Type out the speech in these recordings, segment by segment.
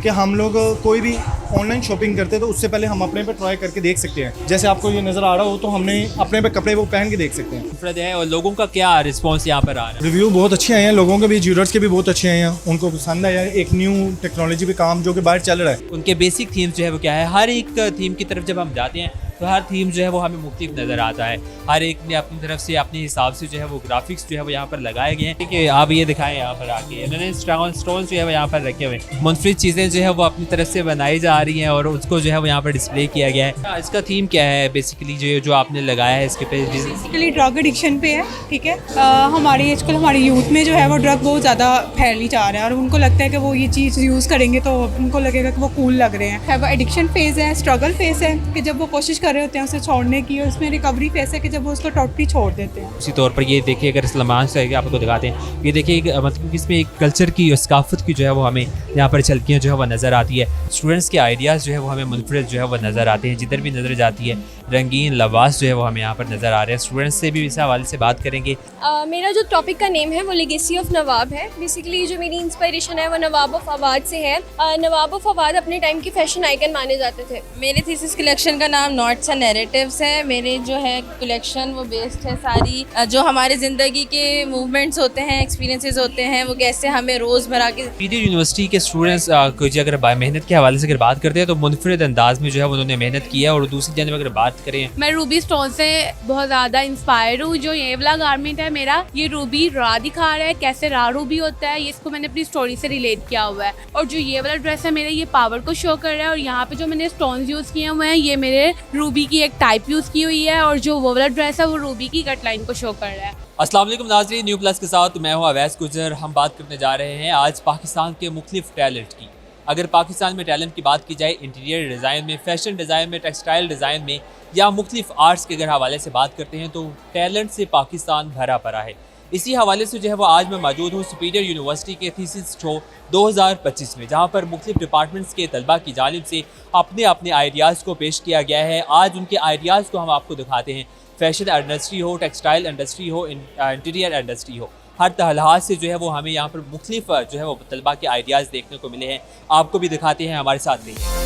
कि हम लोग कोई भी ऑनलाइन शॉपिंग करते हैं तो उससे पहले हम अपने पे ट्राई करके देख सकते हैं। जैसे आपको ये नज़र आ रहा हो तो हमने अपने पे कपड़े वो पहन के देख सकते हैं। मुनफरद है और लोगों का क्या रिस्पॉन्स यहाँ पर आ रहा है? रिव्यू बहुत अच्छे आए हैं, लोगों के भी, ज्यूलर्स के भी बहुत अच्छे आए हैं, उनको पसंद आया। एक न्यू टेक्नोलॉजी पे काम जो कि बाहर चल रहा है। उनके बेसिक थीम्स जो है वो क्या है? हर एक थीम की तरफ जब हम जाते हैं तो हर थीम जो है वो हमें मुख्तलिफ नज़र आता है। हर एक ने अपनी तरफ से अपने हिसाब से जो है वो ग्राफिक्स जो है वो यहाँ पर लगाए गए हैं। ठीक है, आप ये दिखाएं यहाँ पर आके इन्होंने स्टोन जो है वो यहाँ पर रखे हुए हैं। मुनफरिद चीज़ें जो है वो अपनी तरफ से बनाई जा रही हैं और उसको जो है वो यहाँ पर डिस्प्ले किया गया है। इसका थीम क्या है बेसिकली जो आपने लगाया है इसके पे? बेसिकली ड्रग एडिक्शन पे है। ठीक है, हमारी आजकल हमारी यूथ में जो है वो ड्रग बहुत ज़्यादा फैली जा रहा है और उनको लगता है कि वो ये चीज़ यूज़ करेंगे तो उनको लगेगा कि वो कूल लग रहे हैं। वो एडिक्शन फेज़ है, स्ट्रगल फेज़ है कि जब वो कोशिश कर रहे होते हैं उसे छोड़ने की, और उसमें रिकवरी फेज़ है कि जब वो उसको टोटली छोड़ देते हैं। उसी तौर पर ये देखिए, अगर सलमान से आपको दिखाते हैं, ये देखिए मतलब इसमें एक कल्चर की और सकाफत की जो है वो हमें यहाँ पर झलकियाँ जो है वो नज़र आती है। स्टूडेंट्स के आइडियाज़ जो है वो हमें मुनफरिद जो है वो नज़र आते हैं। जिधर भी नज़र जाती है रंगीन लबास जो है वो हमें यहाँ पर नज़र आ रहे हैं। स्टूडेंट्स से भी इस हवाले से बात करेंगे। मेरा जो टॉपिक का नेम है वो लेगेसी ऑफ नवाब है। बेसिकली जो मेरी इंस्पिरेशन है वो नवाब ऑफ अवाद से है। नवाब ऑफ अवाद अपने टाइम की फैशन आइकन माने जाते थे। मेरे थीसिस कलेक्शन का नाम नॉट्स एंड नैरेटिव्स है। मेरे जो है कलेक्शन वो बेस्ड है सारी जो हमारे ज़िंदगी के मूवमेंट्स होते हैं, एक्सपीरियंसेस होते हैं, वो कैसे हमें रोज़मर्रा के। पीडी यूनिवर्सिटी के स्टूडेंट्स को जी अगर मेहनत के हवाले से अगर बात करते हैं तो मुनफरिद अंदाज में जो है उन्होंने मेहनत की है। और दूसरी जानब अगर बात करें, मैं रूबी स्टोन से बहुत ज़्यादा इंस्पायर हूँ। जो ये वाला गारमेंट है मेरा, ये रूबी रा दिखा रहा है कैसे रा रूबी होता है। ये इसको मैंने अपनी स्टोरी से रिलेट किया हुआ है। और जो ये वाला ड्रेस है मेरा, ये पावर को शो कर रहा है। और यहाँ पे जो मैंने स्टोन्स यूज़ किए हुए हैं, ये मेरे रूबी की एक टाइप यूज़ की हुई है। और जो वो वाला ड्रेस है वो रूबी की कट लाइन को शो कर रहा है। अस्सलाम वालेकुम नाज़रीन, न्यू प्लस के साथ मैं हूँ अवैस गुजर। हम बात करने जा रहे हैं आज पाकिस्तान के मुख्तलिफ टैलेंट की। अगर पाकिस्तान में टैलेंट की बात की जाए, इंटीरियर डिज़ाइन में, फैशन डिज़ाइन में, टेक्सटाइल डिज़ाइन में या मुख्तलिफ आर्ट्स के अगर हवाले से बात करते हैं तो टैलेंट से पाकिस्तान भरा पड़ा है। इसी हवाले से जो है वो आज मैं मौजूद हूँ सुपीरियर यूनिवर्सिटी के थीसिस शो 2025 में, जहाँ पर मुख्तलिफ डिपार्टमेंट्स के तलबा की जानिब से अपने अपने आइडियाज़ को पेश किया गया है। आज उनके आइडियाज़ को हम आपको दिखाते हैं। फैशन इंडस्ट्री हो, टेक्सटाइल इंडस्ट्री हो, इंटीरियर इंडस्ट्री हो, हर लिहाज से जो है वो हमें यहाँ पर मुख्तलिफ जो है वो तलबा के आइडियाज़ देखने को मिले हैं। आपको भी दिखाते हैं, हमारे साथ रहिए।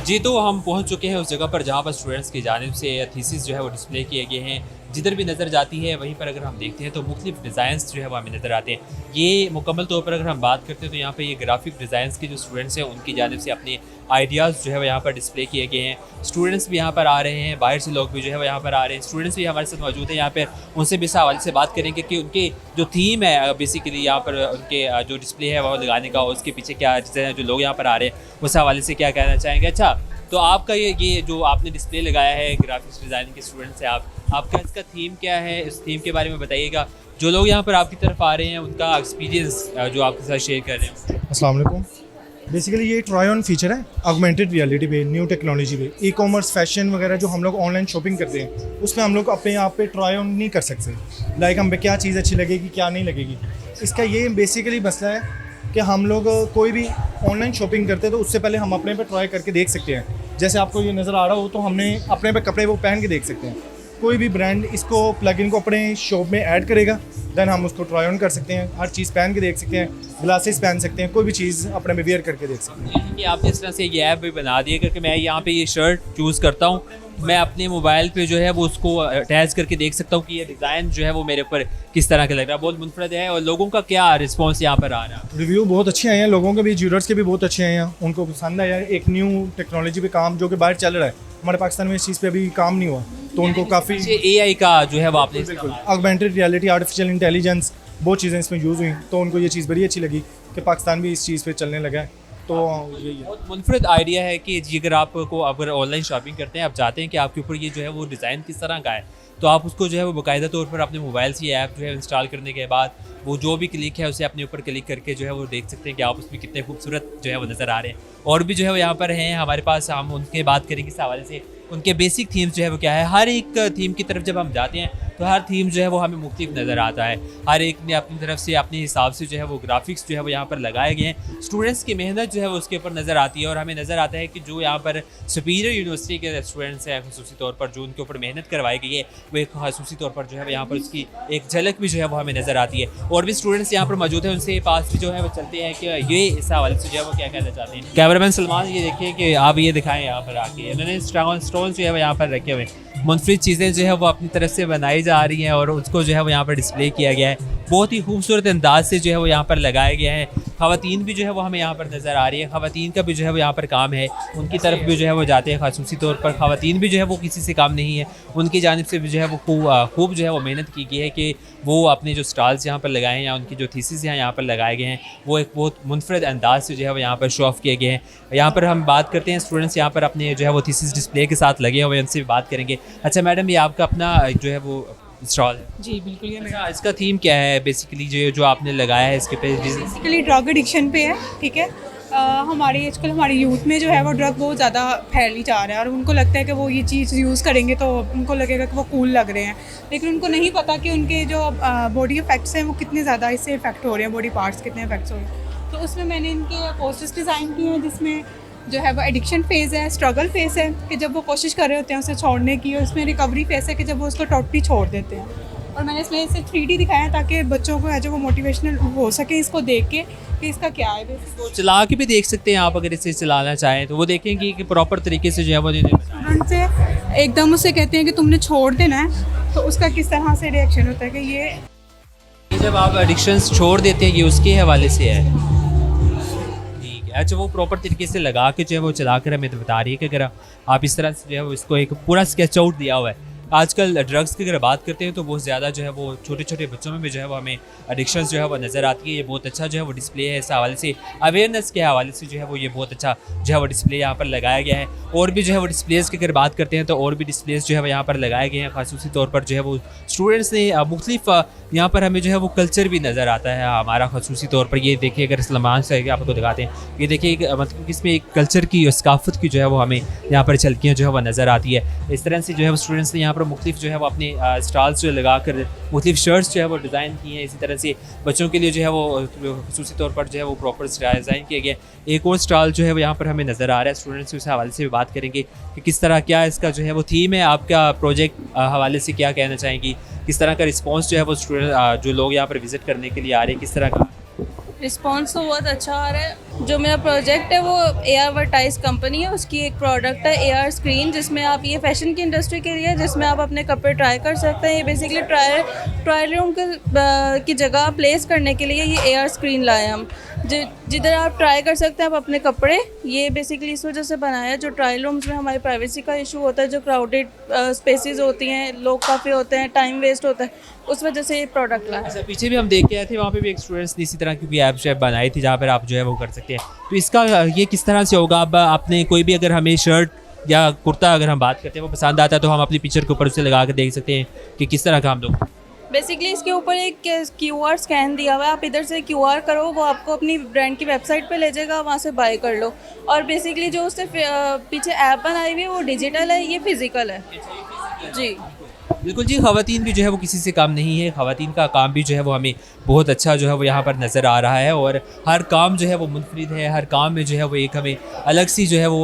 जी तो हम पहुँच चुके हैं उस जगह पर जहाँ पर स्टूडेंट्स की जानिब से थीसिस जो है वो डिस्प्ले किए गए हैं। जिधर भी नज़र जाती है वहीं पर अगर हम देखते हैं तो मुख्तलिफ डिज़ाइंस जो है वो हमें नज़र आते हैं। ये मुकम्मल तौर पर अगर हम बात करते हैं तो यहाँ पे ये ग्राफिक डिज़ाइंस के जो स्टूडेंट्स हैं उनकी जानिब से अपने आइडियाज़ जो है वो यहाँ पर डिस्प्ले किए गए हैं। स्टूडेंट्स भी यहाँ पर आ रहे हैं, बाहर से लोग भी जो है वो यहाँ पर आ रहे हैं। स्टूडेंट्स भी हमारे साथ मौजूद हैं यहाँ पर, उनसे भी इस हवाले से बात करेंगे कि उनके जो थीम है बेसिकली यहाँ पर उनके जो डिस्प्ले है वो लगाने का, उसके पीछे क्या चीज़ें जो लोग यहाँ पर आ रहे हैं उस हवाले से क्या कहना चाहेंगे। अच्छा, तो आपका ये जो आपने डिस्प्ले लगाया है, ग्राफिक्स डिज़ाइनिंग के स्टूडेंट्स हैं आपका इसका थीम क्या है? इस थीम के बारे में बताइएगा। जो लोग यहाँ पर आपकी तरफ आ रहे हैं उनका एक्सपीरियंस जो आपके साथ शेयर कर रहे हैं। अस्सलाम वालेकुम। बेसिकली ये ट्राई ऑन फीचर है ऑगमेंटेड रियलिटी पे, न्यू टेक्नोलॉजी पे। ई कॉमर्स, फैशन वगैरह जो हम लोग ऑनलाइन शॉपिंग करते हैं उसमें हम लोग अपने आप पे ट्राई ऑन नहीं कर सकते। लाइक हम पे क्या चीज़ अच्छी लगेगी, क्या नहीं लगेगी। इसका ये बेसिकली मसला है कि हम लोग कोई भी ऑनलाइन शॉपिंग करते हैं तो उससे पहले हम अपने पे ट्राई करके देख सकते हैं। जैसे आपको ये नज़र आ रहा हो तो हमने अपने पे कपड़े वो पहन के देख सकते हैं। कोई भी ब्रांड इसको प्लगइन को अपने शॉप में ऐड करेगा, देन हम उसको ट्राई ऑन कर सकते हैं। हर चीज़ पहन के देख सकते हैं, ग्लासेस पहन सकते हैं, कोई भी चीज़ अपने में वेयर करके देख सकते हैं। कि आपने इस तरह से ये ऐप भी बना दी है कि मैं यहाँ पे ये शर्ट चूज़ करता हूँ, मैं अपने मोबाइल पे जो है वो उसको अटैच करके देख सकता हूँ कि ये डिज़ाइन जो है वो मेरे ऊपर किस तरह का लग रहा है। बहुत मुनफरद है। और लोगों का क्या रिस्पॉन्स यहाँ पर आ रहा है? रिव्यू बहुत अच्छे आए हैं, लोगों के भी, ज्यूलर्स के भी बहुत अच्छे आए हैं, उनको पसंद आया। एक न्यू टेक्नोलॉजी पे काम जो कि बाहर चल रहा है, हमारे पाकिस्तान में इस चीज़ पे अभी काम नहीं हुआ, तो उनको काफ़ी AI का जो है वो आपने बिल्कुल ऑगमेंटेड रियलिटी, आर्टिफिशियल इंटेलिजेंस, बहुत चीज़ें इसमें यूज़ हुई, तो उनको ये चीज़ बड़ी अच्छी लगी कि पाकिस्तान भी इस चीज़ पे चलने लगा है। तो यही है। बहुत मुनफरद आइडिया है कि जी अगर ऑनलाइन शॉपिंग करते हैं, आप चाहते हैं कि आपके ऊपर ये जो है वो डिज़ाइन किस तरह का है, तो आप उसको जो है वो बाकायदा तौर पर अपने मोबाइल से ऐप जो है इंस्टॉल करने के बाद वो जो भी क्लिक है उसे अपने ऊपर क्लिक करके जो है वो देख सकते हैं कि आप उसमें कितने खूबसूरत जो है वो नज़र आ रहे हैं। और भी जो है वो यहाँ पर हैं हमारे पास, हम उनके बात करेंगे इस हवाले से। उनके बेसिक थीम्स जो है वो क्या है? हर एक थीम की तरफ जब हम जाते हैं तो हर थीम जो है वो हमें मुख्तलिफ नज़र आता है। हर एक ने अपनी तरफ से अपने हिसाब से जो है वो ग्राफिक्स जो है वो यहाँ पर लगाए गए हैं। स्टूडेंट्स की मेहनत जो है वो उसके ऊपर नज़र आती है और हमें नज़र आता है कि जो यहाँ पर सुपीरियर यूनिवर्सिटी के स्टूडेंट्स हैं खसूसी तौर पर जो उनके ऊपर मेहनत करवाई गई है वो एक खसूसी तौर पर जो है यहाँ पर उसकी एक झलक भी जो है वो हमें नज़र आती है। और भी स्टूडेंट्स यहाँ पर मौजूद हैं, उनसे पास भी जो है वो चलते हैं कि ये इस हवाले से जो है वो क्या कहना चाहते हैं। कैमरामैन सलमान, ये देखिए कि आप ये दिखाएं यहाँ पर आके इन्होंने स्टोन जो है वो यहाँ पर रखे हुए हैं। मुनफरिद चीज़ें जो है वो अपनी तरफ से बनाई जा रही हैं और उसको जो है वो यहाँ पर डिस्प्ले किया गया है। बहुत ही खूबसूरत अंदाज से जो है वो यहाँ पर लगाया गया है। ख़वातीन भी जो है वो हमें यहाँ पर नज़र आ रही है। ख़वातीन का भी जो है वो यहाँ पर काम है, उनकी तरफ भी जो है वो जाते हैं। खासूसी तौर पर ख़वातीन भी जो है वो किसी से काम नहीं है, उनकी जानिब से भी जो है वो खूब जो है वो मेहनत की गई है कि वो अपने जो स्टॉल्स यहाँ पर लगाए हैं या उनकी जो थीसिस यहाँ पर लगाए गए हैं वो एक बहुत मुनफरद अंदाज से जो है वो यहाँ पर शो ऑफ किए गए हैं। यहाँ पर हम बात करते हैं स्टूडेंट्स यहाँ पर अपने जो है वो थीसिस डिस्प्ले के साथ लगे हुए हैं, उनसे भी बात करेंगे। अच्छा मैडम, ये आपका अपना जो है वो स्टॉल है? जी बिल्कुल, ये अच्छा, इसका थीम क्या है बेसिकली जो आपने लगाया है इसके पे? बेसिकली ड्रग एडिक्शन पे है, ठीक है। हमारी आजकल हमारी यूथ में जो है वो ड्रग बहुत ज़्यादा फैली जा रहा है और उनको लगता है कि वो ये चीज़ यूज़ करेंगे तो उनको लगेगा कि वो कूल लग रहे हैं, लेकिन उनको नहीं पता कि उनके जो बॉडी इफेक्ट्स हैं वो कितने ज़्यादा इससे इफेक्ट हो रहे हैं, बॉडी पार्ट्स कितने इफेक्ट्स हो रहे हैं। तो उसमें मैंने इनके पोस्टर्स डिज़ाइन किए हैं जिसमें जो है वो एडिक्शन फेज़ है, स्ट्रगल फेज़ है कि जब वो कोशिश कर रहे होते हैं उसे छोड़ने की, और इसमें रिकवरी फेज़ है कि जब वो उसको टोटली छोड़ देते हैं। और मैंने इसमें इसे 3D दिखाया ताकि बच्चों को है जो वो मोटिवेशनल हो सके इसको देख के कि इसका क्या है। तो चला के भी देख सकते हैं आप, अगर इसे चलाना चाहें तो वो देखेंगे कि प्रॉपर तरीके से जो है वो स्टूडेंट से एकदम उससे कहते हैं कि तुमने छोड़ देना है तो उसका किस तरह से रिएक्शन होता है कि ये जब आप एडिक्शंस छोड़ देते हैं ये उसके हवाले से है। ठीक है, अच्छा वो प्रॉपर तरीके से लगा के जो है वो चला कर हमें तो बता रही है कि अगर आप इस तरह से जो है वो इसको एक पूरा स्केच आउट दिया हुआ है। आजकल ड्रग्स की अगर बात करते हैं तो बहुत ज़्यादा जो है वो छोटे छोटे बच्चों में भी जो है वो हमें एडिक्शंस जो है वो नज़र आती है। ये बहुत अच्छा जो है वो डिस्प्ले है, इस हवाले से अवेयरनेस के हवाले से जो है वो ये बहुत अच्छा जो है वो डिस्प्ले यहाँ पर लगाया गया है। और भी जो है वो डिस्प्लेज़ की अगर बात करते हैं तो और भी डिस्प्लेज़ जो है वो यहाँ पर लगाए गए हैं। खासूसी तौर पर जो है वो स्टूडेंट्स ने मुख्तलिफ यहाँ पर हमें जो है वो कल्चर भी नज़र आता है हमारा। खासूसी तौर पर ये देखिए, अगर सलमान से आपको दिखाते हैं, ये देखिए मतलब इसमें एक कल्चर की और सकाफत की जो है वो हमें यहाँ पर झलकियाँ जो है वो नज़र आती है। इस तरह से जो है वो स्टूडेंट्स ने यहाँ पर मुख्तलिफ जो है वो अपने स्टॉल्स जो लगा कर मुख्तलिफ शर्ट्स जो है वो डिज़ाइन की हैं। इसी तरह से बच्चों के लिए जो है वो खसूसी तौर पर जो है वो प्रॉपर डिज़ाइन किया गया। एक और स्टॉल जो है वो यहाँ पर हमें नज़र आ रहा है। स्टूडेंट्स उस हवाले से भी बात करेंगे कि किस तरह क्या इसका जो है वो थीम है, आपका प्रोजेक्ट हवाले से क्या कहना चाहेंगी, किस तरह का रिस्पॉन्स जो है वो स्टूडेंट जो लोग यहाँ पर विज़िट करने के लिए आ रहे हैं किस तरह का रिस्पॉन्स तो बहुत अच्छा आ रहा है। जो मेरा प्रोजेक्ट है वो एडवर्टाइज कंपनी है, उसकी एक प्रोडक्ट है AR स्क्रीन, जिसमें आप ये फैशन की इंडस्ट्री के लिए जिसमें आप अपने कपड़े ट्राई कर सकते हैं। ये बेसिकली ट्रायल रूम की जगह प्लेस करने के लिए ये AR स्क्रीन लाए हम, जिधर आप ट्राई कर सकते हैं आप अपने कपड़े। ये बेसिकली इस वजह से बनाया है, जो ट्रायल रूम्स में हमारी प्राइवेसी का इशू होता है, जो क्राउडेड स्पेसेस होती हैं, लोग काफ़ी होते हैं, टाइम वेस्ट होता है, उस वजह से ये प्रोडक्ट लाया। अच्छा, पीछे भी हम देख के आए थे, वहाँ पे भी एक स्टूडेंट्स ने इसी तरह की ऐप शेप बनाई थी जहाँ पर आप जो है वो कर सकते हैं। तो इसका ये किस तरह से होगा? अब आपने कोई भी अगर हमें शर्ट या कुर्ता अगर हम बात करते हैं वो पसंद आता है तो हम अपनी पिक्चर के ऊपर उसे लगा कर देख सकते हैं कि किस तरह का हम लोग। बेसिकली इसके ऊपर एक QR स्कैन दिया हुआ है, आप इधर से QR करो, वो आपको अपनी ब्रांड की वेबसाइट पे ले जाएगा, वहाँ से बाय कर लो। और बेसिकली जो उससे पीछे ऐप बनाई हुई है वो डिजिटल है, ये फिजिकल है जी। बिल्कुल जी, ख़वातीन भी जो है वो किसी से काम नहीं है। ख़वातीन का काम भी जो है वो हमें बहुत अच्छा जो है वो यहाँ पर नज़र आ रहा है और हर काम जो है वो मुनफरिद है। हर काम में जो है वो एक हमें अलग सी जो है वो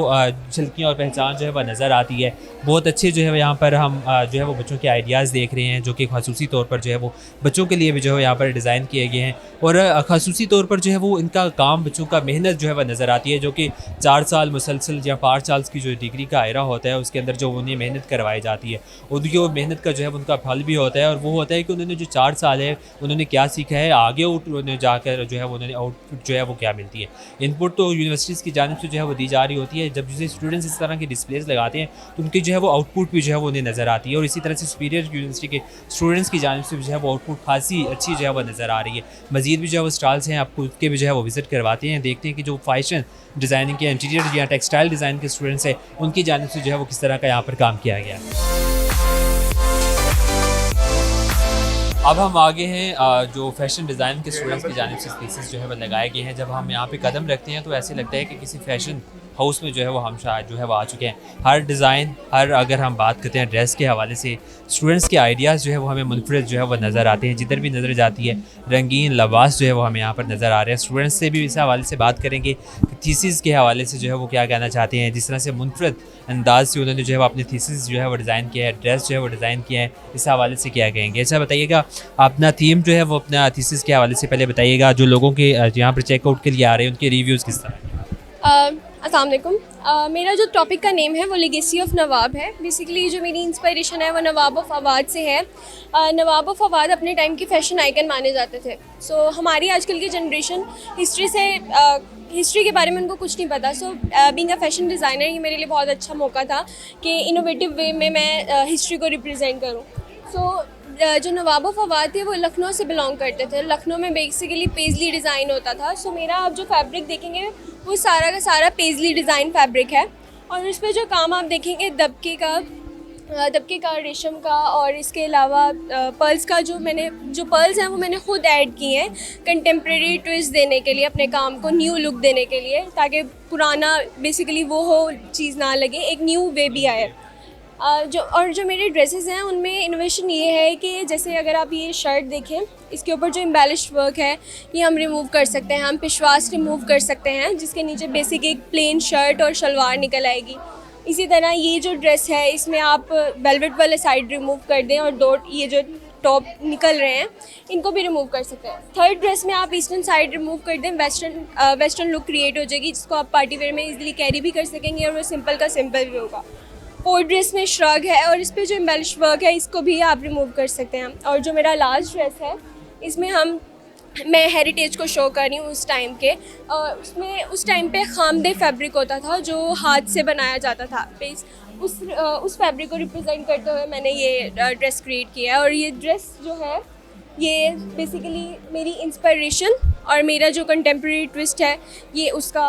झलकियाँ और पहचान जो है वह नज़र आती है। बहुत अच्छे जो है यहाँ पर हम जो है वो बच्चों के आइडियाज़ देख रहे हैं जो कि खासूसी तौर पर जो है वो बच्चों के लिए भी जो है यहाँ पर डिज़ाइन किए गए हैं। और खासूसी तौर पर जो है वो इनका काम, बच्चों का मेहनत जो है वह नज़र आती है, जो कि 4 साल मुसलसल या 5 साल की जो डिग्री का आयरा होता है उसके अंदर जो उन्हें मेहनत करवाई जाती है, उनकी वो मेहनत का जो है उनका फल भी होता है। और वो होता है कि उन्होंने जो 4 साल है उन्होंने क्या सीखा है, आगे उन्होंने जाकर जो है उन्होंने आउटपुट जो है वो क्या मिलती है। इनपुट तो यूनिवर्सिटीज़ की जानिब से जो है वो दी जा रही होती है। जब जैसे स्टूडेंट्स इस तरह की डिस्प्लेस लगाते हैं तो उनकी जो है वो आउटपुट भी जो है वो उन्हें नज़र आती है। और इसी तरह से सुपीरियर यूनिवर्सिटी के स्टूडेंट्स की जानिब से जो है वो आउटपुट खासी अच्छी जो है वो नज़र आ रही है। मज़ीद भी जो है वो स्टॉल्स हैं, आपको उसके भी जो है वो विज़िट करवाते हैं, देखते हैं कि जो फैशन डिज़ाइनिंग के, इंटीरियर या टेक्सटाइल डिज़ाइन के स्टूडेंट्स हैं उनकी जानिब से जो है वो किस तरह का यहाँ पर काम किया गया है। अब हम आगे हैं जो फैशन डिज़ाइन के स्टूडेंट्स की जानिब से स्पेसेस जो है वो लगाए गए हैं। जब हम यहाँ पे कदम रखते हैं तो ऐसे लगता है कि किसी फैशन हाउस में जो है वो हम जो है वो आ चुके हैं। हर डिज़ाइन, हर अगर हम बात करते हैं ड्रेस के हवाले से, स्टूडेंट्स के आइडियाज़ जो है वो हमें मुनफरद जो है वो नज़र आते हैं। जिधर भी नज़र जाती है रंगीन लिबास जो है वो हमें यहाँ पर नज़र आ रहे हैं। स्टूडेंट्स से भी इस हवाले से बात करेंगे कि थीसिस के हवाले से जो है वो क्या कहना चाहते हैं। जिस तरह से मुनफरद अंदाज से उन्होंने जो है वो अपनी थीसिस जो है वो डिज़ाइन किया है, ड्रेस जो है वो डिज़ाइन किया है, इस हवाले से क्या कहेंगे? अच्छा बताइएगा, अपना थीम जो है वो अपना थीसिस के हवाले से पहले बताइएगा, जो लोगों के यहाँ पर चेकआउट के लिए आ रहे हैं उनके रिव्यूज़ किस तरह हैं? अस्सलाम वालेकुम। मेरा जो टॉपिक का नेम है वो लेगेसी ऑफ नवाब है। बेसिकली जो मेरी इंस्पिरेशन है वो नवाब ऑफ अवाद से है। नवाब ऑफ अवाद अपने टाइम की फ़ैशन आइकन माने जाते थे। सो हमारी आजकल की जनरेशन हिस्ट्री के बारे में उनको कुछ नहीं पता। So being a fashion designer ये मेरे लिए बहुत अच्छा मौका था कि इनोवेटिव वे में मैं हिस्ट्री को रिप्रेजेंट करूँ। सो जो नवाब ऑफ अवाद थे वो लखनऊ से बिलोंग करते थे। लखनऊ में बेसिकली पेजली डिज़ाइन होता था। सो मेरा आप जो फैब्रिक देखेंगे वो सारा का सारा पेजली डिज़ाइन फैब्रिक है, और इस पर जो काम आप देखेंगे दबके का, रेशम का, और इसके अलावा पर्ल्स का जो पर्ल्स हैं वो मैंने खुद ऐड किए हैं कंटेम्प्रेरी ट्विस्ट देने के लिए, अपने काम को न्यू लुक देने के लिए, ताकि पुराना बेसिकली वो हो चीज़ ना लगे, एक न्यू वे भी आए। जो मेरे ड्रेसेस हैं उनमें इनोवेशन ये है कि जैसे अगर आप ये शर्ट देखें, इसके ऊपर जो एम्बेलिश्ड वर्क है ये हम रिमूव कर सकते हैं, हम पिशवास रिमूव कर सकते हैं, जिसके नीचे बेसिक एक प्लेन शर्ट और शलवार निकल आएगी। इसी तरह ये जो ड्रेस है इसमें आप वेलवेट वाले साइड रिमूव कर दें और ये जो टॉप निकल रहे हैं इनको भी रिमूव कर सकते हैं। थर्ड ड्रेस में आप ईस्टर्न साइड रिमूव कर दें, वेस्टर्न लुक क्रिएट हो जाएगी, जिसको आप पार्टी वेयर में इजीली कैरी भी कर सकेंगे और वो सिंपल का सिंपल भी होगा। फोर्थ ड्रेस में श्रग है और इस पर जो एम्बेलिश वर्क है इसको भी आप रिमूव कर सकते हैं। और जो मेरा लास्ट ड्रेस है इसमें मैं हेरिटेज को शो कर रही हूँ उस टाइम के। उसमें उस टाइम पे खामदे फैब्रिक होता था जो हाथ से बनाया जाता था। उस फैब्रिक को रिप्रेजेंट करते हुए मैंने ये ड्रेस क्रिएट किया है। और ये ड्रेस जो है ये बेसिकली मेरी इंस्पिरेशन और मेरा जो कंटेम्प्रेरी ट्विस्ट है ये उसका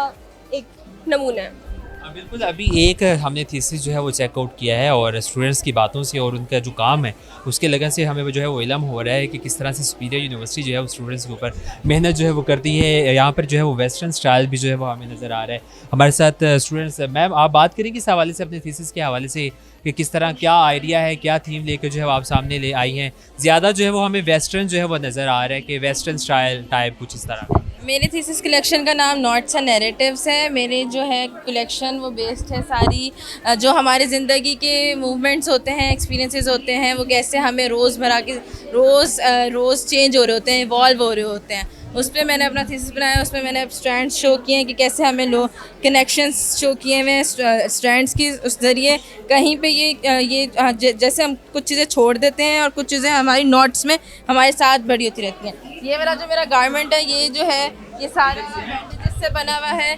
एक नमूना है। बिल्कुल, अभी एक हमने थीसिस जो है वो चेकआउट किया है और स्टूडेंट्स की बातों से और उनका जो काम है उसके लगन से हमें जो है वो इल्म हो रहा है कि किस तरह से सुपीरियर यूनिवर्सिटी जो है वो स्टूडेंट्स के ऊपर मेहनत जो है वो करती है। यहाँ पर जो है वो वेस्टर्न स्टाइल भी जो है वो हमें नज़र आ रहा है। हमारे साथ स्टूडेंट्स, मैम आप बात करेंगे इस हवाले से, अपने थीसिस के हवाले से, कि किस तरह क्या आइडिया है, क्या थीम लेकर जो है आप सामने ले आई हैं? ज़्यादा जो है वो हमें वेस्टर्न जो है वो नज़र आ रहा है कि वेस्टर्न स्टाइल टाइप कुछ इस तरह। मेरे थीसिस कलेक्शन का नाम नॉट्स एंड नैरेटिव्स है। मेरे जो है कलेक्शन वो बेस्ड है सारी जो हमारी ज़िंदगी के मूवमेंट्स होते हैं, एक्सपीरियंसेस होते हैं, वो कैसे हमें रोज़मर्रा के रोज़ चेंज हो रहे होते हैं, इवॉल्व हो रहे होते हैं। उस पर मैंने अपना थीसिस बनाया। उसमें मैंने स्ट्रैंड्स शो किए हैं कि कैसे हमें कनेक्शंस शो किए हुए हैं स्ट्रैंड्स की उस ज़रिए। कहीं पे ये जैसे हम कुछ चीज़ें छोड़ देते हैं और कुछ चीज़ें हमारी नॉट्स में हमारे साथ बड़ी होती रहती हैं। ये मेरा गारमेंट है, ये जो है ये सारा बैंडेजेस से बना हुआ है,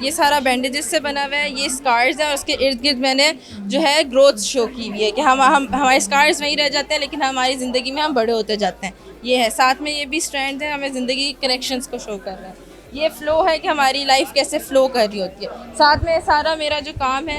ये सारा बैंडेजेस से बना हुआ है। ये स्कार्स हैं और उसके इर्द गिर्द मैंने जो है ग्रोथ शो की हुई है कि हम हमारे स्कार्स वहीं रह जाते हैं लेकिन हमारी ज़िंदगी में हम बड़े होते जाते हैं। ये है, साथ में ये भी स्ट्रैंड है, हमें ज़िंदगी के कनेक्शंस को शो कर रहा है। ये फ़्लो है कि हमारी लाइफ कैसे फ़्लो कर रही होती है। साथ में सारा मेरा जो काम है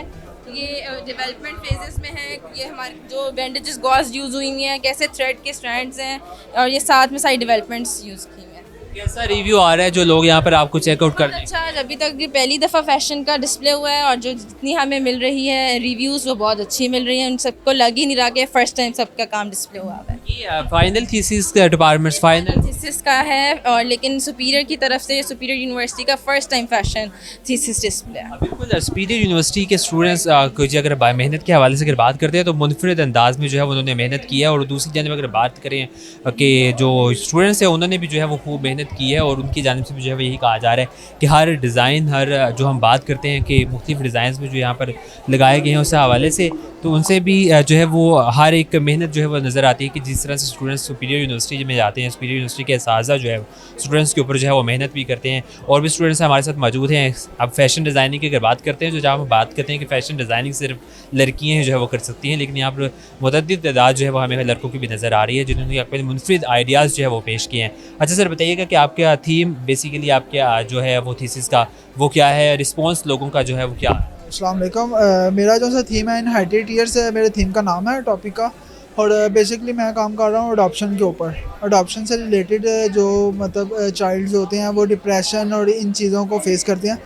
ये डेवलपमेंट फेजेस में है। ये हमारे जो बैंडेजेस गॉज यूज़ हुई हैं, कैसे थ्रेड के स्ट्रैंड्स हैं, और ये साथ में सारी डेवलपमेंट्स यूज़ की हैं। कैसा रिव्यू आ रहा है जो लोग यहाँ पर आपको चेकआउट कर रहे हैं? अच्छा, अभी तक ये पहली दफ़ा फैशन का डिस्प्ले हुआ है और जो जितनी हमें मिल रही है रिव्यूज़ वो बहुत अच्छी मिल रही हैं। उन सबको लग ही नहीं रहा कि फ़र्स्ट टाइम सबका काम डिस्प्ले हुआ है। ये फाइनल थीसिस का डिपार्टमेंट्स फाइनल थीसिस का है, और लेकिन सुपीरियर की तरफ से सुपीरियर यूनिवर्सिटी का first time fashion thesis display है। बिल्कुल, सुपीरियर यूनिवर्सिटी के स्टूडेंट्स को जी अगर मेहनत के हवाले से अगर बात करते हैं तो मुनफरद अंदाज में जो है उन्होंने मेहनत की है। और दूसरी जानब अगर बात करें कि जो स्टूडेंट्स हैं उन्होंने भी जो है वो खूब मेहनत की है और उनकी जानिब से भी जो है यही कहा जा रहा है कि हर डिज़ाइन, हर जो हम बात करते हैं कि मुख्तलिफ डिज़ाइन में जो यहाँ पर लगाए गए हैं उस हवाले से, तो उनसे भी जो है वो हर एक मेहनत जो है वो नज़र आती है कि जिस तरह से स्टूडेंट्स सुपीरियर यूनिवर्सिटी में जाते हैं, सुपीरियर यूनिवर्सिटी के असातिज़ा जो है स्टूडेंट्स के ऊपर जो है वो मेहनत भी करते हैं। और भी स्टूडेंट्स हमारे साथ मौजूद हैं। अब फैशन डिज़ाइनिंग की अगर बात करते हैं तो जहाँ हम बात करते हैं कि फ़ैशन डिज़ाइनिंग सिर्फ लड़कियाँ जो है वो कर सकती हैं, लेकिन यहाँ पर मुतअद्दिद तादाद जो है वो हमें लड़कों की भी नज़र आ रही है जिन्होंने अपने मुनफरिद आइडियाज़ जो है वो पेश किए हैं। अच्छा सर, बताइएगा कि आपका थीम बेसिकली आपके जो है वो थीसिस का वो क्या है, रिस्पॉन्स लोगों का जो है वो क्या है? अस्सलाम वालेकुम। मेरा जो सा थीम है इनहाइटेड ईयर्स है, मेरे थीम का नाम है टॉपिक का। और बेसिकली मैं काम कर रहा हूँ अडॉप्शन के ऊपर। अडॉप्शन से रिलेटेड जो मतलब चाइल्ड्स होते हैं वो डिप्रेशन और इन चीज़ों को फेस करते हैं,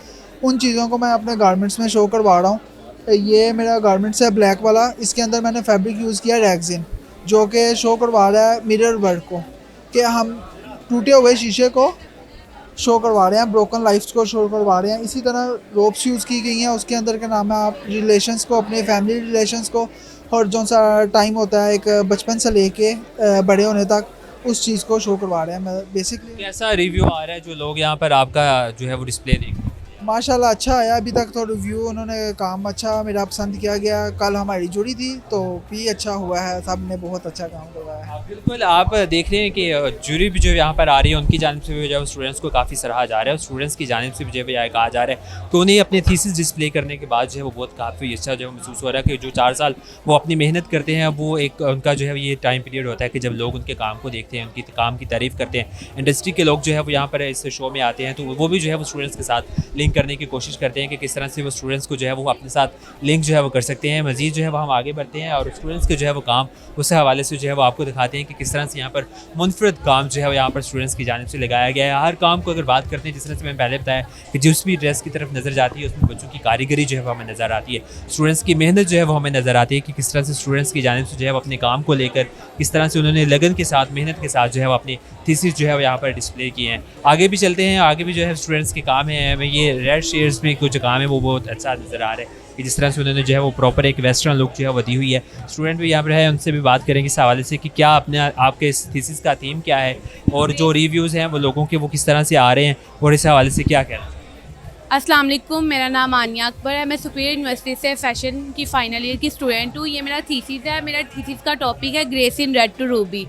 उन चीज़ों को मैं अपने गारमेंट्स में शो करवा रहा हूँ। ये मेरा गारमेंट्स है ब्लैक वाला, इसके अंदर मैंने फैब्रिक यूज़ किया रेक्सिन, जो कि शो करवा रहा है मिरर वर्क को, कि हम टूटे हुए शीशे को शो करवा रहे हैं, ब्रोकन लाइफ्स को शो करवा रहे हैं। इसी तरह रोप्स यूज़ की गई हैं, उसके अंदर के नाम है आप रिलेशंस को, अपने फैमिली रिलेशंस को, और जो सा टाइम होता है एक बचपन से लेके बड़े होने तक, उस चीज़ को शो करवा रहे हैं। मैं बेसिकली कैसा रिव्यू आ रहा है जो लोग यहाँ पर आपका जो है वो डिस्प्ले देख रहे हैं? माशाल्लाह अच्छा आया अभी तक तो रिव्यू, उन्होंने काम अच्छा मेरा पसंद किया गया। कल हमारी जुड़ी थी तो भी अच्छा हुआ है, सब ने बहुत अच्छा काम करवाया है। बिल्कुल, आप देख रहे हैं कि जूरी भी जो यहाँ पर आ रही है उनकी जानिब से भी जो है स्टूडेंट्स को काफ़ी सराहा जा रहा है, और स्टूडेंट्स की जानिब से भी जो है कहा जा रहा है कि उन्हें अपने थीसिस डिस्प्ले करने के बाद जो है वो बहुत काफ़ी अच्छा जो है महसूस हो रहा है कि जो 4 साल वो अपनी मेहनत करते हैं, वो एक उनका जो है ये टाइम पीरियड होता है कि जब लोग उनके काम को देखते हैं, उनकी काम की तारीफ़ करते हैं। इंडस्ट्री के लोग जो है वो यहाँ पर इस शो में आते हैं, तो वो भी जो है वो स्टूडेंट्स के साथ लिंक करने की कोशिश करते हैं कि किस तरह से वो स्टूडेंट्स को जो है वो अपने साथ लिंक जो है वो कर सकते हैं। मज़ीद जो है वो हम आगे बढ़ते हैं और स्टूडेंट्स के जो है वो काम उस हवाले से जो है वो आपको दिखाते हैं कि किस तरह से यहाँ पर मुनफरद काम जो है वो यहाँ पर स्टूडेंट्स की जानिब से लगाया गया है। हर काम को अगर बात करते हैं, जिस तरह से मैंने पहले बताया कि जिस भी ड्रेस की तरफ नज़र जाती है उसमें बच्चों की कारीगरी जो है वो हमें नज़र आती है, स्टूडेंट्स की मेहनत जो है वो हमें नज़र आती है कि किस तरह से स्टूडेंट्स की जानिब से जो है वो अपने काम को लेकर किस तरह से उन्होंने लगन के साथ, मेहनत के साथ जो है वो अपनी थीसिस जो है वो यहाँ पर डिस्प्ले किए हैं। आगे भी चलते हैं, आगे भी जो है स्टूडेंट्स के काम है। हमें ये रेड शेड्स में कुछ काम है वो बहुत अच्छा नज़र आ रहा है कि जिस तरह से उन्होंने जो है वो प्रॉपर एक वेस्टर्न लुक जो है वो दी हुई है। स्टूडेंट भी यहाँ पर है, उनसे भी बात करेंगे इस हवाले से कि क्या अपने आपके इस थीसिस का थीम क्या है और जो रिव्यूज़ हैं वो लोगों के वो किस तरह से आ रहे हैं और इस हवाले से क्या कहना है। अस्सलाम वालेकुम, मेरा नाम आनिया अकबर है। मैं सुपीरियर यूनिवर्सिटी से फ़ैशन की फ़ाइनल ईयर की स्टूडेंट हूँ। ये मेरा थीसिस है। मेरा थीसिस का टॉपिक है grace in red to ruby.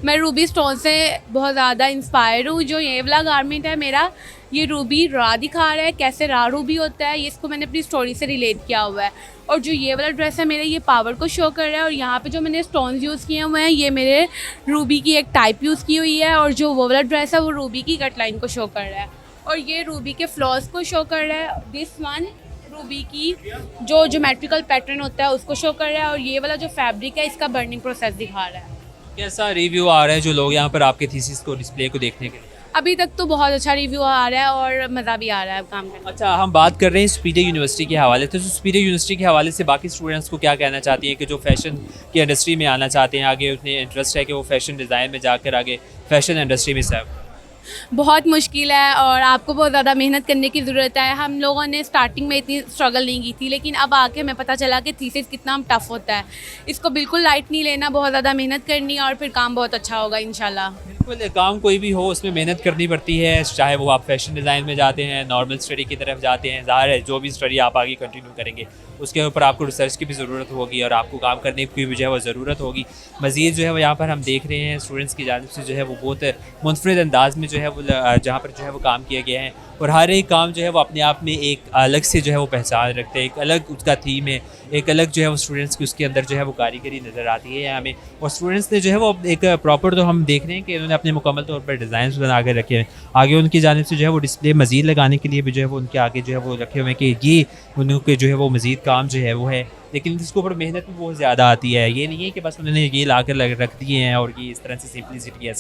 मैं रूबी स्टोन से बहुत ज़्यादा इंस्पायर हूँ। जो ये वाला गारमेंट है मेरा, ये रूबी रा दिखा रहा है, कैसे रा रूबी होता है, ये इसको मैंने अपनी स्टोरी से रिलेट किया हुआ है। और जो ये वाला ड्रेस है मेरा, ये पावर को शो कर रहा है। और यहाँ पे जो मैंने स्टोन्स यूज़ किए हुए हैं, ये मेरे रूबी की एक टाइप यूज़ की हुई है। और जो वो वाला ड्रेस है वो रूबी की कट लाइन को शो कर रहा है, और ये रूबी के फ्लॉज को शो कर रहा है। दिस वन रूबी की जो ज्योमेट्रिकल पैटर्न होता है उसको शो कर रहा है, और ये वाला जो फैब्रिक है इसका बर्निंग प्रोसेस दिखा रहा है। कैसा रिव्यू आ रहा है जो लोग यहाँ पर आपके थीसिस को डिस्प्ले को देखने के लिए? अभी तक तो बहुत अच्छा रिव्यू आ रहा है और मज़ा भी आ रहा है काम करने में। अच्छा, हम बात कर रहे हैं सुपीरियर यूनिवर्सिटी के हवाले से। तो सुपीरियर यूनिवर्सिटी के हवाले से बाकी स्टूडेंट्स को क्या कहना चाहती हैं कि जो फैशन की इंडस्ट्री में आना चाहते हैं, आगे उन्हें इंटरेस्ट है कि वो फैशन डिज़ाइन में जाकर आगे फैशन इंडस्ट्री में सर्व? बहुत मुश्किल है और आपको बहुत ज़्यादा मेहनत करने की ज़रूरत है। हम लोगों ने स्टार्टिंग में इतनी स्ट्रगल नहीं की थी, लेकिन अब आके हमें पता चला कि थीसिस कितना टफ़ होता है। इसको बिल्कुल लाइट नहीं लेना, बहुत ज़्यादा मेहनत करनी है और फिर काम बहुत अच्छा होगा इंशाल्लाह। बिल्कुल, काम कोई भी हो उसमें मेहनत करनी पड़ती है, चाहे वो आप फैशन डिज़ाइन में जाते हैं, नॉर्मल स्टडी की तरफ जाते हैं। ज़ाहिर है जो भी स्टडी आप आगे कंटिन्यू करेंगे उसके ऊपर आपको रिसर्च की भी ज़रूरत होगी और आपको काम करने की भी जो है वो ज़रूरत होगी। मज़ीद जो है वो यहाँ पर हम देख रहे हैं स्टूडेंट्स की जानिब से जो है वो बहुत मुनफरद अंदाज़ में जो है वो जहाँ पर जो है वो काम किया गया है, और हर एक काम जो है वो अपने आप में एक अलग से जो है वो पहचान रखते हैं, एक अलग उसका थीम है, एक अलग जो है वो स्टूडेंट्स की उसके अंदर जो है वो कारीगरी नज़र आती है हमें। और स्टूडेंट्स ने जो है वो एक प्रॉपर, तो हम देख रहे हैं कि उन्होंने अपने मुकम्मल तौर पर डिज़ाइन बना के रखे हैं। आगे उनकी जानिब से जो है वो डिस्प्ले मज़ीद लगाने के लिए भी जो है वो उनके आगे जो है वो रखे हुए हैं कि ये उनके जो है वो मज़ीद काम जो है वो है, लेकिन इसके ऊपर मेहनत भी बहुत ज़्यादा आती है। ये नहीं है कि बस उन्होंने ये ला कर रख दिए हैं और ये इस तरह से सिंपलिसिटी है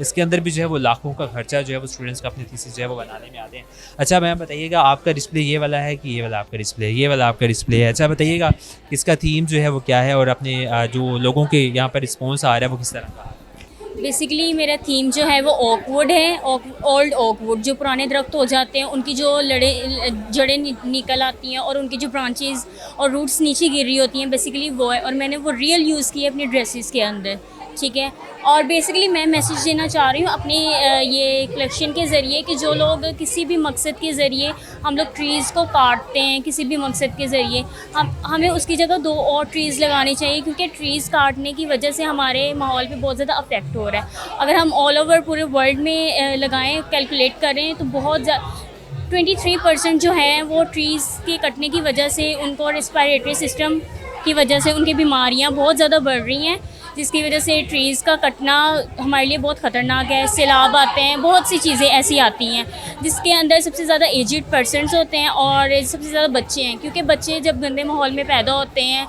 इसके अंदर भी जो है वो लाखों का खर्चा जो है वो स्टूडेंट्स का अपनी थीसिस जो है वो बनाने में आते हैं। अच्छा मैम बताइएगा, आपका डिस्प्ले ये वाला है कि ये वाला आपका डिस्प्ले है? ये वाला आपका डिस्प्ले है। अच्छा बताइएगा इसका थीम जो है वो क्या है और अपने जो लोगों के यहाँ पर रिस्पॉन्स आ रहा है वो किस तरह का? बेसिकली मेरा थीम जो है वो ऑकवुड है, ओल्ड ऑकवुड। जो पुराने दरख्त हो जाते हैं उनकी जो जड़ें निकल आती हैं और उनकी जो ब्रांचेस और रूट्स नीचे गिर रही होती हैं, बेसिकली वो है। और मैंने वो रियल यूज़ की है अपने ड्रेसेस के अंदर, ठीक है। और बेसिकली मैं मैसेज देना चाह रही हूँ अपनी ये कलेक्शन के ज़रिए कि जो लोग किसी भी मकसद के ज़रिए, हम लोग ट्रीज़ को काटते हैं किसी भी मकसद के ज़रिए, हमें उसकी जगह 2 और ट्रीज़ लगानी चाहिए, क्योंकि ट्रीज़ काटने की वजह से हमारे माहौल पे बहुत ज़्यादा अफेक्ट हो रहा है। अगर हम ऑल ओवर पूरे वर्ल्ड में लगाएं, कैलकुलेट करें तो बहुत 23% जो है वो ट्रीज़ के कटने की वजह से उनको रेस्पिरेटरी सिस्टम की वजह से उनकी बीमारियां बहुत ज़्यादा बढ़ रही हैं। जिसकी वजह से ट्रीज़ का कटना हमारे लिए बहुत ख़तरनाक है। सैलाब आते हैं, बहुत सी चीज़ें ऐसी आती हैं जिसके अंदर सबसे ज़्यादा एजिड पर्सनस होते हैं और सबसे ज़्यादा बच्चे हैं, क्योंकि बच्चे जब गंदे माहौल में पैदा होते हैं,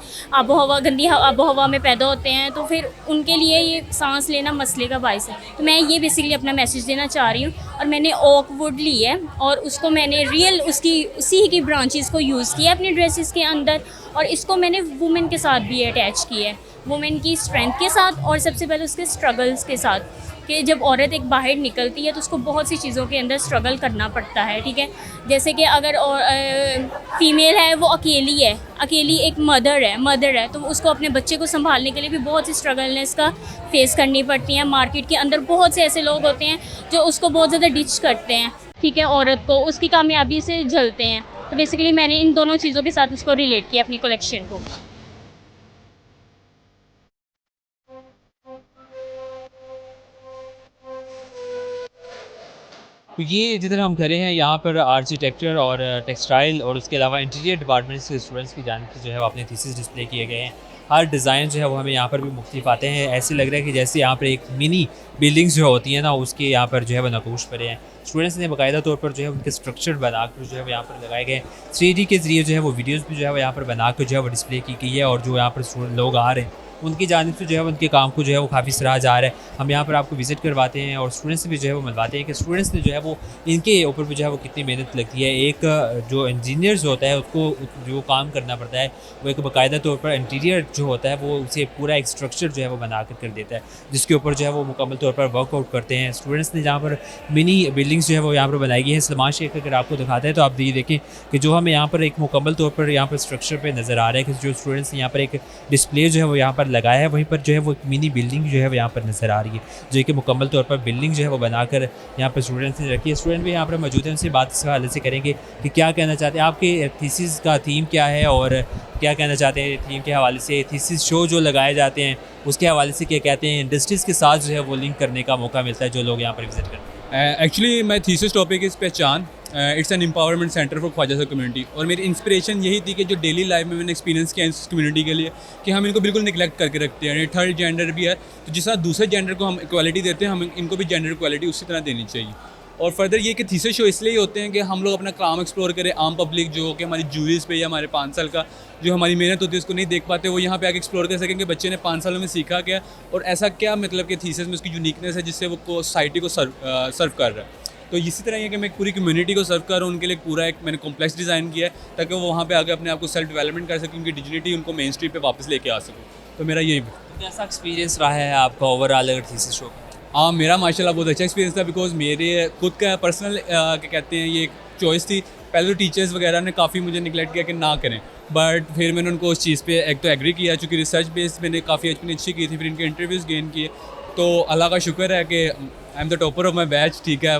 गंदी आबो हवा में पैदा होते हैं, तो फिर उनके लिए ये सांस लेना मसले का बायस है। तो मैं ये बेसिकली अपना मैसेज देना चाह रही हूँ। और मैंने ओक वुड ली है और उसको मैंने उसी की ब्रांचेस को यूज़ किया अपने ड्रेसेस के अंदर, और इसको मैंने वुमेन के साथ भी अटैच किया है, वुमेन की स्ट्रेंथ के साथ और सबसे पहले उसके स्ट्रगल्स के साथ, कि जब औरत एक बाहर निकलती है तो उसको बहुत सी चीज़ों के अंदर स्ट्रगल करना पड़ता है, ठीक है। जैसे कि अगर फीमेल है, वो अकेली एक मदर है, तो उसको अपने बच्चे को संभालने के लिए भी बहुत सी स्ट्रगलनेस का फेस करनी पड़ती है। मार्केट के अंदर बहुत से ऐसे लोग होते हैं जो उसको बहुत ज़्यादा डिच करते हैं, ठीक है, औरत को उसकी कामयाबी से जलते हैं। तो बेसिकली मैंने इन दोनों चीज़ों के साथ उसको रिलेट किया अपनी कलेक्शन को। तो ये जिधर हम खड़े हैं यहाँ पर आर्किटेक्चर और टेक्सटाइल और उसके अलावा इंटीरियर डिपार्टमेंट्स के स्टूडेंट्स की जानिब से जो है वो अपने थीसिस डिस्प्ले किए गए हैं। हर डिज़ाइन जो है वो हमें यहाँ पर भी मुख्तलिफ आते हैं। ऐसे लग रहा है कि जैसे यहाँ पर एक मिनी बिल्डिंग्स जो होती हैं ना, उसके यहाँ पर जो है वो नकूश पड़े हैं। स्टूडेंट्स ने बाकायदा तौर पर जो है उनके स्ट्रक्चर बना कर जो है वो यहाँ पर लगाए गए हैं। 3D के ज़रिए जो है वो वीडियोज़ भी जो है वो यहाँ पर बना कर जो है वो डिस्प्ले की गई है, और जो यहाँ पर लोग आ रहे हैं उनकी जानिब से जो है उनके काम को जो है वो काफ़ी सराहा जा रहा है। हम यहाँ पर आपको विज़िट करवाते हैं और स्टूडेंट्स से भी जो है वो मिलवाते हैं कि स्टूडेंट्स ने जो है वो इनके ऊपर भी जो है वो कितनी मेहनत लगती है। एक जो इंजीनियर्स होता है उसको जो काम करना पड़ता है वो एक बाकायदा तौर पर इंटीरियर जो होता है वो उसे पूरा एक स्ट्रक्चर जो है वो बना कर देता है, जिसके ऊपर जो है वो मुकम्मल तौर पर वर्कआउट करते हैं। स्टूडेंट्स ने जहाँ पर मिनी बिल्डिंग्स जो है वो यहाँ पर बनाई गई है। सलमान शेख अगर आपको दिखाता है तो आप ये देखें कि जो हमें यहाँ पर एक मुकम्मल तौर पर यहाँ पर स्ट्रक्चर पर नज़र आ रहा है कि जो स्टूडेंट्स ने यहाँ पर एक डिस्प्ले जो है वो यहाँ पर लगाया है, वहीं पर जो है वो एक मिनी बिल्डिंग जो है वो यहाँ पर नज़र आ रही है, जो कि मुकम्मल तौर पर बिल्डिंग जो है वो बनाकर यहाँ पर स्टूडेंट्स ने रखी है। स्टूडेंट भी यहाँ पर मौजूद हैं, उनसे बात इस हवाले से करेंगे कि क्या कहना चाहते हैं, आपके थीसिस का थीम क्या है और क्या कहना चाहते हैं थीम के हवाले से। थीसिस शो जो लगाए जाते हैं उसके हवाले से क्या कहते हैं, इंडस्ट्रीज़ के साथ जो है वो लिंक करने का मौका मिलता है जो लोग यहाँ पर विज़िट करते हैं। Actually my thesis topic is Pehchaan. It's an empowerment centre for ख्वाजा सर कम्युनिटी, और मेरी इंस्पिरेशन यही थी कि जो डेली लाइफ में मैंने एक्सपीरियंस किया इस कम्युनिटी के लिए कि हम इनको बिल्कुल निगलेक्ट करके रखते हैं। थर्ड जेंडर भी है, तो जिस तरह दूसरे जेंडर को हम इक्वालिटी देते हैं, हम इनको भी जेंडर इक्वालिटी उसी तरह देनी चाहिए। और फर्दर ये कि थीसिस शो इसलिए होते हैं कि हम लोग अपना काम एक्सप्लोर करें, आम पब्लिक जो कि हमारी जूरीज पे या हमारे 5 साल का जो हमारी मेहनत होती है उसको नहीं देख पाते, वो यहाँ पे आके एक्सप्लोर कर सकें कि बच्चे ने 5 सालों में सीखा क्या और ऐसा क्या मतलब कि थीसिस में उसकी यूनिकनेस है जिससे वो सोसाइटी को सर्व कर रहा है। तो इसी तरह ये कि मैं पूरी कम्युनिटी को सर्व कर रहा हूँ, उनके लिए पूरा एक मैंने कॉम्प्लेक्स डिज़ाइन किया है ताकि वो वहाँ पे आके अपने आप को सेल्फ डेवलपमेंट कर सकें, उनकी डिजिटली उनको मेन स्ट्रीम पे वापस लेके आ सकें। तो मेरा यही कैसा एक्सपीरियंस रहा है आपका ओवरऑल अगर थीसिस शो? हाँ, मेरा माशाल्लाह बहुत अच्छा एक्सपीरियंस था, बिकॉज मेरे खुद का पर्सनल क्या कहते हैं ये एक चॉइस थी। पहले तो टीचर्स वगैरह ने काफ़ी मुझे निगलेक्ट किया कि ना करें, बट फिर मैंने उनको उस चीज़ पे एक तो एग्री किया, चूँकि रिसर्च बेस्ड मैंने काफ़ी अच्छी की थी, फिर इनके इंटरव्यूज़ गेन किए। तो अल्लाह का शुक्र है कि I am the topper of my batch, ठीक है।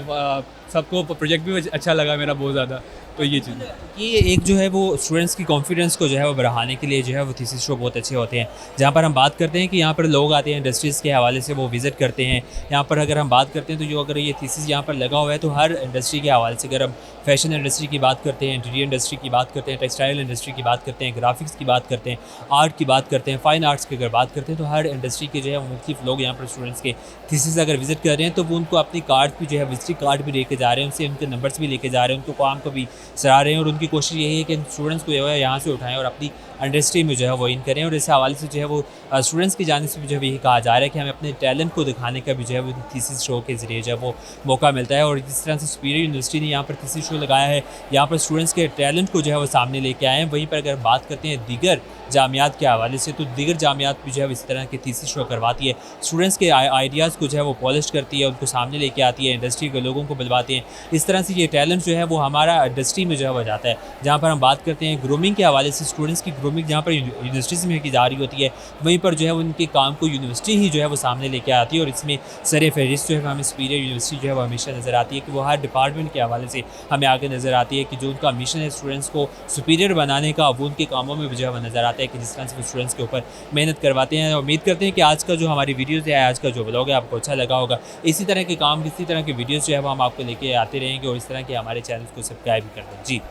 सबको प्रोजेक्ट भी अच्छा लगा मेरा बहुत ज़्यादा। तो ये चीज़ ये एक जो है वो स्टूडेंट्स की कॉन्फिडेंस को जो है वो बढ़ाने के लिए जो है वो थीसिस शो बहुत अच्छे होते हैं, जहाँ पर हम बात करते हैं कि यहाँ पर लोग आते हैं इंडस्ट्रीज़ के हवाले से वो विज़िट करते हैं। यहाँ पर अगर हम बात करते हैं तो जो अगर ये थीसिस यहाँ पर लगा हुआ है तो हर इंडस्ट्री के हवाले से, अगर हम फैशन इंडस्ट्री की बात करते हैं, इंटीरियर इंडस्ट्री की बात करते हैं, टेक्सटाइल इंडस्ट्री की बात करते हैं, ग्राफिक्स की बात करते हैं, आर्ट की बात करते हैं, फ़ाइन आर्ट्स की अगर बात करते हैं, तो हर इंडस्ट्री के जो है मुख्तलिफ लोग यहाँ पर स्टूडेंट्स के थीसिस अगर विज़िट कर रहे हैं तो वो उनको अपनी कार्ड भी जो है विजिटिंग कार्ड भी लेके जा रहे हैं, उनसे उनके नंबर्स भी लेके जा रहे हैं, उनको काम को भी सराह रहे हैं, और उनकी कोशिश यही है कि स्टूडेंट्स को जो है यहाँ से उठाएं और अपनी इंडस्ट्री में जो है वो इन करें। और इस हवाले से जो है वो स्टूडेंट्स की जानिब से भी जो है यही कहा जा रहा है कि हमें अपने टैलेंट को दिखाने का भी जो है वो थीसिस शो के ज़रिए जो है वो मौका मिलता है। और जिस तरह से सुपीरियर यूनिवर्सिटी ने यहाँ पर थीसिस शो लगाया है, यहाँ पर स्टूडेंट्स के टैलेंट को जो है वो सामने लेके आए हैं। वहीं पर अगर बात करते हैं दीगर जामियात के हवाले से, तो दीगर जामियात भी जो है इस तरह के थीसिस शो करवाती है, स्टूडेंट्स के आइडियाज़ को जो है वो पॉलिश करती है, उनको सामने लेके आती है, इंडस्ट्री के लोगों को बुलवाते हैं। इस तरह से ये टैलेंट जो है वो हमारा इंडस्ट्री में जो है वो जाता है। जहाँ पर हम बात करते हैं ग्रूमिंग के हवाले से, स्टूडेंट्स की ग्रूमिंग जहाँ पर यूनिवर्सिटीज़ में की जा रही होती है, वहीं पर जो है उनके काम को यूनिवर्सिटी ही जो है वो सामने लेके आती है। और इसमें सर फहरिस्त जो है हमें सुपीरियर यूनिवर्सिटी जो है वो हमेशा नज़र आती है कि वो हर डिपार्टमेंट के हवाले से हमें आगे नज़र आती है कि जो उनका मिशन है स्टूडेंट्स को सुपीरियर बनाने का, वो उनके कामों में भी जो है वो नज़र आता है कि जिस तरह से वो स्टूडेंट्स के ऊपर मेहनत करवाते हैं। उम्मीद करते हैं कि आज का जो हमारी वीडियोज़ है, आज का जो व्लॉग है आपको अच्छा लगा होगा। इसी तरह के काम, इसी तरह के वीडियोज़ जो है वो हम आपको लेके आते रहेंगे, और इस तरह के हमारे चैनल को सब्सक्राइब कर दें। जी।